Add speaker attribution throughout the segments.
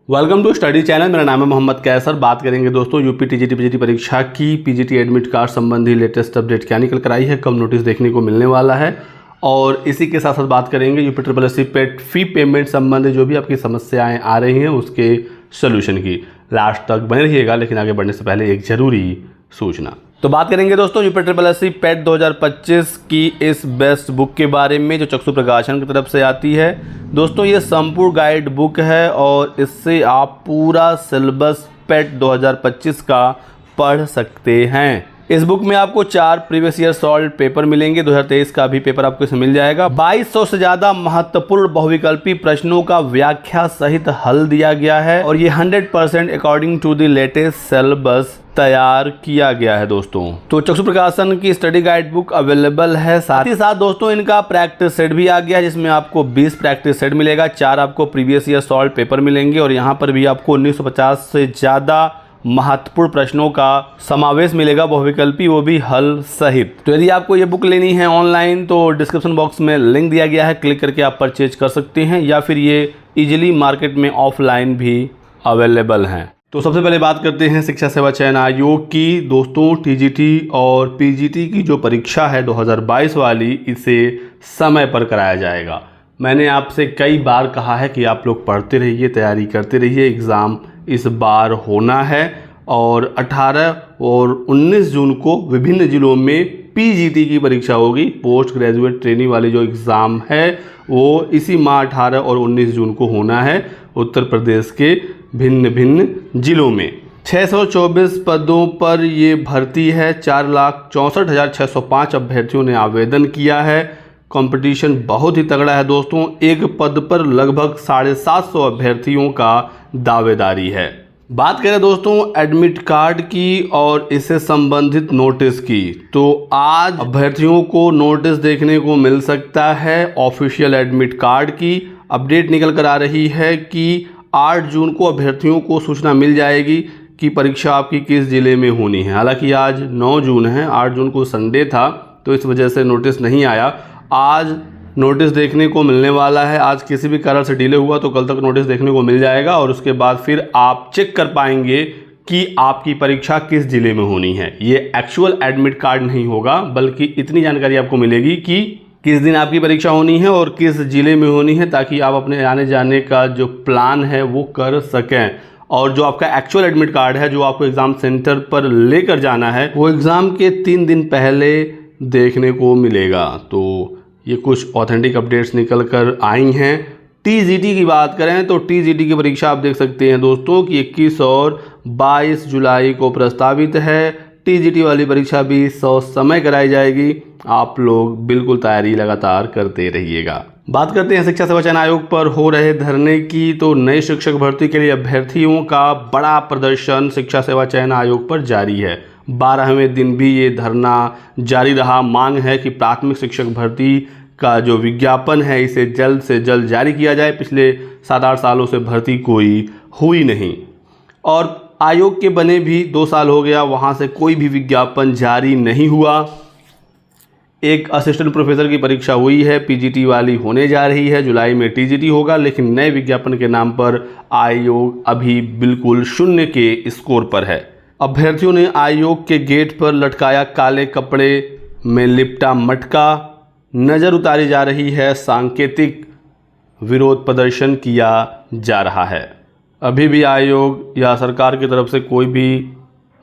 Speaker 1: Welcome to study channel. मेरा नाम है मोहम्मद कैसर। बात करेंगे दोस्तों यूपी टीजीटी पीजीटी परीक्षा की पीजीटी एडमिट कार्ड संबंधी लेटेस्ट अपडेट क्या निकल कर आई है, कब नोटिस देखने को मिलने वाला है, और इसी के साथ साथ बात करेंगे यूपी SSC पेट फी पेमेंट संबंधी जो भी आपकी समस्याएं आ रही हैं उसके सोल्यूशन की। लास्ट तक बने रहिएगा, लेकिन आगे बढ़ने से पहले एक ज़रूरी सूचना। तो बात करेंगे दोस्तों यूपी SSC पेट 2025 की इस बेस्ट बुक के बारे में जो चक्षु प्रकाशन की तरफ से आती है। दोस्तों ये संपूर्ण गाइड बुक है और इससे आप पूरा सिलेबस पेट 2025 का पढ़ सकते हैं। इस बुक में आपको 4 प्रीवियस ईयर सॉल्व पेपर मिलेंगे। 2023 का भी पेपर आपको इसमें मिल जाएगा। 2200 से ज़्यादा महत्वपूर्ण बहुविकल्पी प्रश्नों का व्याख्या सहित हल दिया गया है और ये 100% according to the latest syllabus तैयार किया गया है दोस्तों। तो चक्षु प्रकाशन की स्टडी गाइड बुक अवेलेबल है। साथ ही साथ दोस्तों इनका प्रैक्टिस सेट भी आ गया है, जिसमें आपको 20 प्रैक्टिस सेट मिलेगा, 4 आपको प्रीवियस ईयर सॉल्व पेपर मिलेंगे और यहाँ पर भी आपको 1950 से ज़्यादा महत्वपूर्ण प्रश्नों का समावेश मिलेगा, बहुविकल्पी वो भी हल सहित। तो यदि आपको ये बुक लेनी है ऑनलाइन तो डिस्क्रिप्शन बॉक्स में लिंक दिया गया है, क्लिक करके आप परचेज कर सकते हैं, या फिर ये इजीली मार्केट में ऑफलाइन भी अवेलेबल हैं। तो सबसे पहले बात करते हैं शिक्षा सेवा चयन आयोग की। दोस्तों टीजीटी और पीजीटी की जो परीक्षा है 2022 वाली, इसे समय पर कराया जाएगा। मैंने आपसे कई बार कहा है कि आप लोग पढ़ते रहिए, तैयारी करते रहिए। एग्ज़ाम इस बार होना है और 18 और 19 जून को विभिन्न ज़िलों में पीजीटी की परीक्षा होगी। पोस्ट ग्रेजुएट ट्रेनिंग वाली जो एग्ज़ाम है वो इसी माह 18 और 19 जून को होना है उत्तर प्रदेश के भिन्न भिन्न ज़िलों में। 624 पदों पर ये भर्ती है। 4,64,605 अभ्यर्थियों ने आवेदन किया है। कंपटीशन बहुत ही तगड़ा है दोस्तों। एक पद पर लगभग 750 अभ्यर्थियों का दावेदारी है। बात करें दोस्तों एडमिट कार्ड की और इससे संबंधित नोटिस की, तो आज अभ्यर्थियों को नोटिस देखने को मिल सकता है। ऑफिशियल एडमिट कार्ड की अपडेट निकल कर आ रही है कि 8 जून को अभ्यर्थियों को सूचना मिल जाएगी कि परीक्षा आपकी किस ज़िले में होनी है। हालांकि आज 9 जून है, 8 जून को संडे था तो इस वजह से नोटिस नहीं आया। आज नोटिस देखने को मिलने वाला है। आज किसी भी कारण से डिले हुआ तो कल तक नोटिस देखने को मिल जाएगा और उसके बाद फिर आप चेक कर पाएंगे कि आपकी परीक्षा किस ज़िले में होनी है। ये एक्चुअल एडमिट कार्ड नहीं होगा, बल्कि इतनी जानकारी आपको मिलेगी कि किस दिन आपकी परीक्षा होनी है और किस ज़िले में होनी है, ताकि आप अपने आने जाने का जो प्लान है वो कर सकें। और जो आपका एक्चुअल एडमिट कार्ड है जो आपको एग्ज़ाम सेंटर पर लेकर जाना है वो एग्ज़ाम के 3 दिन पहले देखने को मिलेगा। तो ये कुछ ऑथेंटिक अपडेट्स निकल कर आई हैं। टीजीटी की बात करें तो टीजीटी की परीक्षा आप देख सकते हैं दोस्तों कि 21 और 22 जुलाई को प्रस्तावित है। टीजीटी वाली परीक्षा भी समय कराई जाएगी। आप लोग बिल्कुल तैयारी लगातार करते रहिएगा। बात करते हैं शिक्षा सेवा चयन आयोग पर हो रहे धरने की। तो नए शिक्षक भर्ती के लिए अभ्यर्थियों का बड़ा प्रदर्शन शिक्षा सेवा चयन आयोग पर जारी है। 12वें दिन भी ये धरना जारी रहा। मांग है कि प्राथमिक शिक्षक भर्ती का जो विज्ञापन है इसे जल्द से जल्द जारी किया जाए। पिछले 7-8 सालों से भर्ती कोई हुई नहीं और आयोग के बने भी 2 साल हो गया, वहाँ से कोई भी विज्ञापन जारी नहीं हुआ। एक असिस्टेंट प्रोफेसर की परीक्षा हुई है, पीजीटी वाली होने जा रही है। जुलाई में टीजीटी होगा, लेकिन नए विज्ञापन के नाम पर आयोग अभी बिल्कुल शून्य के स्कोर पर है। अभ्यर्थियों ने आयोग के गेट पर लटकाया काले कपड़े में लिपटा मटका। नज़र उतारी जा रही है, सांकेतिक विरोध प्रदर्शन किया जा रहा है। अभी भी आयोग या सरकार की तरफ से कोई भी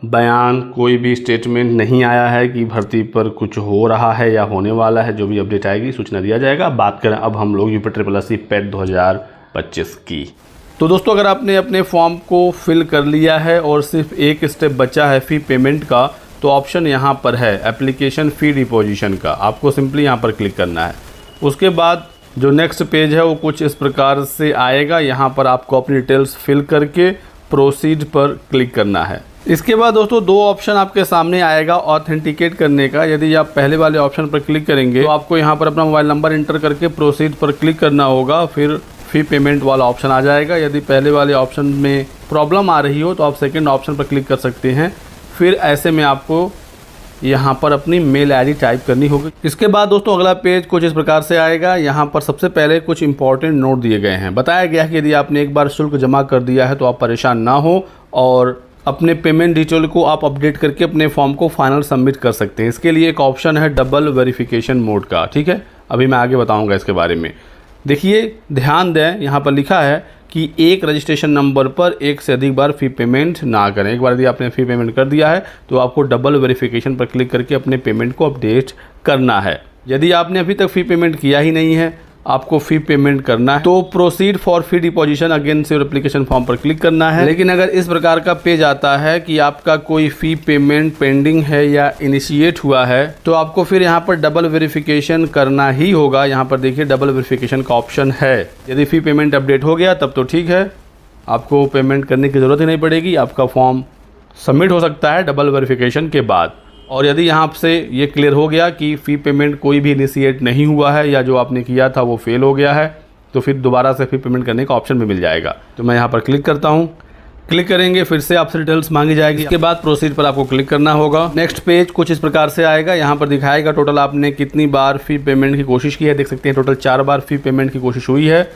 Speaker 1: बयान, कोई भी स्टेटमेंट नहीं आया है कि भर्ती पर कुछ हो रहा है या होने वाला है। जो भी अपडेट आएगी सूचना दिया जाएगा। बात करें अब हम लोग यूपी SSC पेट 2025 की। तो दोस्तों अगर आपने अपने फॉर्म को फिल कर लिया है और सिर्फ एक स्टेप बचा है फ़ी पेमेंट का, तो ऑप्शन यहाँ पर है एप्लीकेशन फ़ी डिपोजिशन का। आपको सिंपली यहाँ पर क्लिक करना है। उसके बाद जो नेक्स्ट पेज है वो कुछ इस प्रकार से आएगा। यहाँ पर आपको अपनी डिटेल्स फिल करके प्रोसीड पर क्लिक करना है। इसके बाद दोस्तों 2 ऑप्शन आपके सामने आएगा ऑथेंटिकेट करने का। यदि आप पहले वाले ऑप्शन पर क्लिक करेंगे तो आपको यहाँ पर अपना मोबाइल नंबर इंटर करके प्रोसीड पर क्लिक करना होगा, फिर फ़ी पेमेंट वाला ऑप्शन आ जाएगा। यदि पहले वाले ऑप्शन में प्रॉब्लम आ रही हो तो आप सेकंड ऑप्शन पर क्लिक कर सकते हैं। फिर ऐसे में आपको यहाँ पर अपनी मेल आईडी टाइप करनी होगी। इसके बाद दोस्तों अगला पेज कुछ इस प्रकार से आएगा। यहाँ पर सबसे पहले कुछ इंपॉर्टेंट नोट दिए गए हैं। बताया गया है कि यदि आपने एक बार शुल्क जमा कर दिया है तो आप परेशान ना हो और अपने पेमेंट डिटेल को आप अपडेट करके अपने फॉर्म को फाइनल सबमिट कर सकते हैं। इसके लिए एक ऑप्शन है डबल वेरिफिकेशन मोड का, ठीक है। अभी मैं आगे बताऊंगा इसके बारे में। देखिए ध्यान दें, यहाँ पर लिखा है कि एक रजिस्ट्रेशन नंबर पर एक से अधिक बार फ़ी पेमेंट ना करें। एक बार यदि आपने फ़ी पेमेंट कर दिया है तो आपको डबल वेरिफिकेशन पर क्लिक करके अपने पेमेंट को अपडेट करना है। यदि आपने अभी तक फ़ी पेमेंट किया ही नहीं है, आपको फ़ी पेमेंट करना है, तो proceed for fee deposition against your application form पर क्लिक करना है। लेकिन अगर इस प्रकार का पेज आता है कि आपका कोई फ़ी पेमेंट पेंडिंग है या इनिशिएट हुआ है, तो आपको फिर यहाँ पर डबल वेरिफिकेशन करना ही होगा। यहाँ पर देखिए डबल वेरिफिकेशन का ऑप्शन है। यदि फ़ी पेमेंट अपडेट हो गया तब तो ठीक है, आपको पेमेंट करने की ज़रूरत ही नहीं पड़ेगी, आपका फॉर्म सबमिट हो सकता है डबल वेरिफिकेशन के बाद। और यदि यहाँ से ये क्लियर हो गया कि फ़ी पेमेंट कोई भी इनिशिएट नहीं हुआ है या जो आपने किया था वो फेल हो गया है, तो फिर दोबारा से फ़ी पेमेंट करने का ऑप्शन भी मिल जाएगा। तो मैं यहाँ पर क्लिक करता हूँ। क्लिक करेंगे, फिर से आपसे डिटेल्स मांगी जाएगी। इसके बाद प्रोसीड पर आपको क्लिक करना होगा। नेक्स्ट पेज कुछ इस प्रकार से आएगा। यहाँ पर दिखाएगा टोटल आपने कितनी बार फ़ी पेमेंट की कोशिश की है। देख सकते हैं टोटल 4 बार फ़ी पेमेंट की कोशिश हुई है।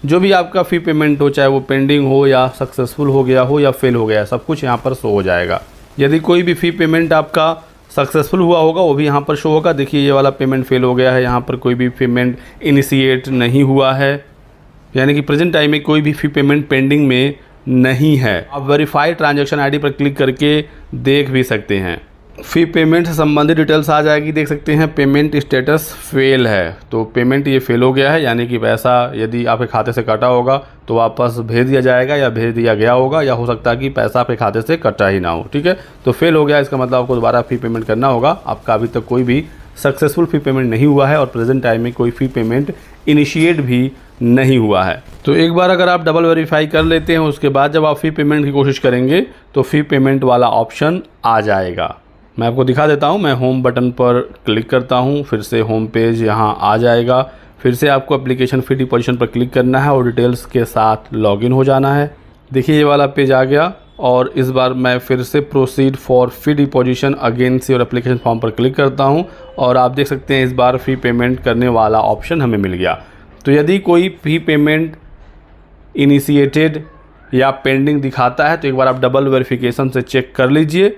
Speaker 1: जो भी आपका फ़ी पेमेंट हो, चाहे वो पेंडिंग हो या सक्सेसफुल हो गया हो या फेल हो गया, सब कुछ यहाँ पर शो हो जाएगा। यदि कोई भी फ़ी पेमेंट आपका सक्सेसफुल हुआ होगा वो भी यहाँ पर शो होगा। देखिए ये वाला पेमेंट फेल हो गया है, यहाँ पर कोई भी पेमेंट इनिशिएट नहीं हुआ है, यानी कि प्रेजेंट टाइम में कोई भी फ़ी पेमेंट पेंडिंग में नहीं है। आप वेरीफाइड ट्रांजैक्शन आईडी पर क्लिक करके देख भी सकते हैं। फ़ी पेमेंट से संबंधित डिटेल्स आ जाएगी। देख सकते हैं पेमेंट स्टेटस फेल है, तो पेमेंट ये फेल हो गया है, यानी कि पैसा यदि आपके खाते से कटा होगा तो वापस भेज दिया जाएगा या भेज दिया गया होगा, या हो सकता है कि पैसा आपके खाते से कटा ही ना हो, ठीक है। तो फेल हो गया, इसका मतलब आपको दोबारा फ़ी पेमेंट करना होगा। आपका अभी तक कोई भी सक्सेसफुल फ़ी पेमेंट नहीं हुआ है और प्रेजेंट टाइम में कोई फ़ी पेमेंट इनिशिएट भी नहीं हुआ है। तो एक बार अगर आप डबल वेरीफाई कर लेते हैं, उसके बाद जब आप फ़ी पेमेंट की कोशिश करेंगे तो फ़ी पेमेंट वाला ऑप्शन आ जाएगा। मैं आपको दिखा देता हूं। मैं होम बटन पर क्लिक करता हूं, फिर से होम पेज यहां आ जाएगा। फिर से आपको एप्लीकेशन फ़ी डिपॉजिशन पर क्लिक करना है और डिटेल्स के साथ लॉगिन हो जाना है। देखिए ये वाला पेज आ गया और इस बार मैं फिर से proceed for fee deposition against your application form पर क्लिक करता हूं और आप देख सकते हैं इस बार फ़ी पेमेंट करने वाला ऑप्शन हमें मिल गया। तो यदि कोई फ़ी पेमेंट इनिशिएटेड या पेंडिंग दिखाता है तो एक बार आप डबल वेरिफिकेशन से चेक कर लीजिए।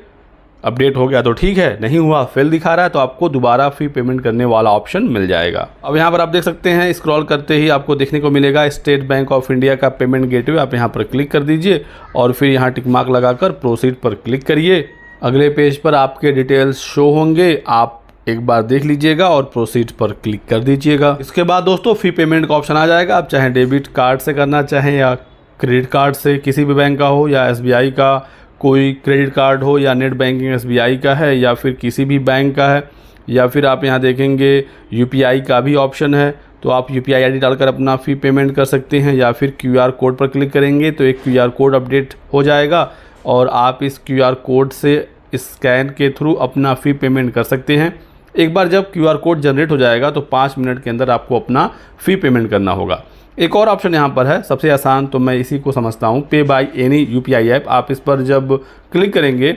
Speaker 1: अपडेट हो गया तो ठीक है, नहीं हुआ फेल दिखा रहा है तो आपको दोबारा फ़ी पेमेंट करने वाला ऑप्शन मिल जाएगा। अब यहाँ पर आप देख सकते हैं स्क्रॉल करते ही आपको देखने को मिलेगा स्टेट बैंक ऑफ इंडिया का पेमेंट गेटवे। आप यहाँ पर क्लिक कर दीजिए और फिर यहाँ टिक मार्क लगाकर प्रोसीड पर क्लिक करिए। अगले पेज पर आपके डिटेल्स शो होंगे, आप एक बार देख लीजिएगा और प्रोसीड पर क्लिक कर दीजिएगा। इसके बाद दोस्तों फ़ी पेमेंट का ऑप्शन आ जाएगा। आप चाहे डेबिट कार्ड से करना चाहें या क्रेडिट कार्ड से, किसी भी बैंक का हो या SBI का कोई क्रेडिट कार्ड हो या नेट बैंकिंग SBI का है या फिर किसी भी बैंक का है, या फिर आप यहाँ देखेंगे UPI का भी ऑप्शन है, तो आप UPI ID डालकर अपना फ़ी पेमेंट कर सकते हैं। या फिर QR कोड पर क्लिक करेंगे तो एक QR कोड अपडेट हो जाएगा और आप इस QR कोड से स्कैन के थ्रू अपना फ़ी पेमेंट कर सकते हैं। एक बार जब QR कोड जनरेट हो जाएगा तो 5 मिनट के अंदर आपको अपना फ़ी पेमेंट करना होगा। एक और ऑप्शन यहाँ पर है सबसे आसान, तो मैं इसी को समझता हूँ, पे बाय एनी UPI ऐप। आप इस पर जब क्लिक करेंगे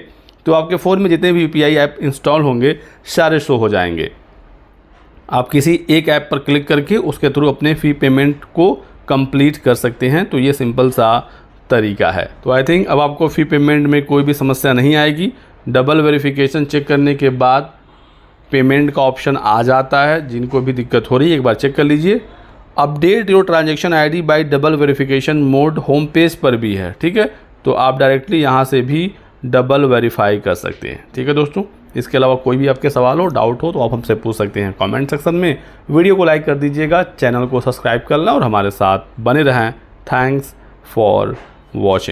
Speaker 1: तो आपके फ़ोन में जितने भी UPI ऐप इंस्टॉल होंगे सारे शो हो जाएंगे। आप किसी एक ऐप पर क्लिक करके उसके थ्रू अपने फ़ी पेमेंट को कंप्लीट कर सकते हैं। तो ये सिंपल सा तरीका है। तो आई थिंक अब आपको फ़ी पेमेंट में कोई भी समस्या नहीं आएगी। डबल वेरिफिकेशन चेक करने के बाद पेमेंट का ऑप्शन आ जाता है। जिनको भी दिक्कत हो रही है एक बार चेक कर लीजिए। Update your transaction ID bye double verification mode home page पर भी है, ठीक है। तो आप डायरेक्टली यहाँ से भी डबल वेरीफाई कर सकते हैं, ठीक है दोस्तों। इसके अलावा कोई भी आपके सवाल हो, डाउट हो तो आप हमसे पूछ सकते हैं कमेंट सेक्शन में। वीडियो को लाइक कर दीजिएगा, चैनल को सब्सक्राइब कर लें और हमारे साथ बने रहें। Thanks for watching.